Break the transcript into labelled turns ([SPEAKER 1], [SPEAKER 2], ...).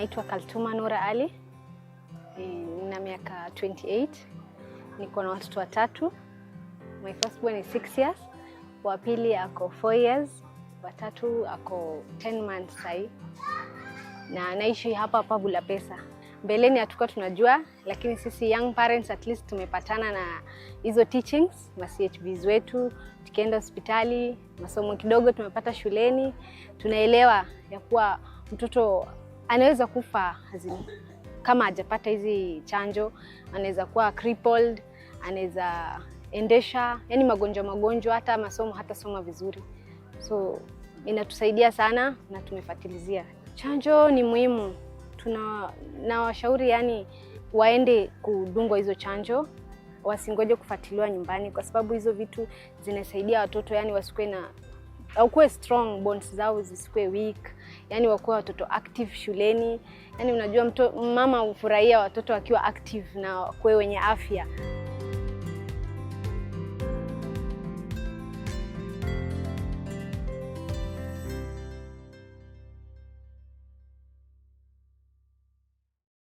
[SPEAKER 1] Naitwa Kaltuma Nura Ali. Nina miaka 28. Niko na watoto watatu. My first born is 6 years. Wa pili ako 4 years. Wa tatu ako 10 months sai. Na naishi hapa Bulapesa. Mbeleni hatukuwa tunajua, lakini sisi young parents at least tumepatana na hizo teachings, ma CHBs wetu, tukienda hospitali, masomo kidogo tumepata shuleni, tunaelewa ya kuwa mtoto anaweza kufa kama hajapata hizi chanjo, anaweza kuwa crippled, anaweza endesha, yani magonjwa hata masomo hata soma vizuri. So inatusaidia sana na tumefuatilizia. Chanjo ni muhimu. Tunawashauri yani waende kudungwa hizo chanjo, wasingoje kufuatiliwa nyumbani, kwa sababu hizo vitu zinasaidia watoto yani wasikuwe na wakuwe strong, bones zao zisikuwe weak, yani wakuwe watoto active shuleni. Yani unajua mama hufurahia watoto wakiwa active na wakuwe wenye afya.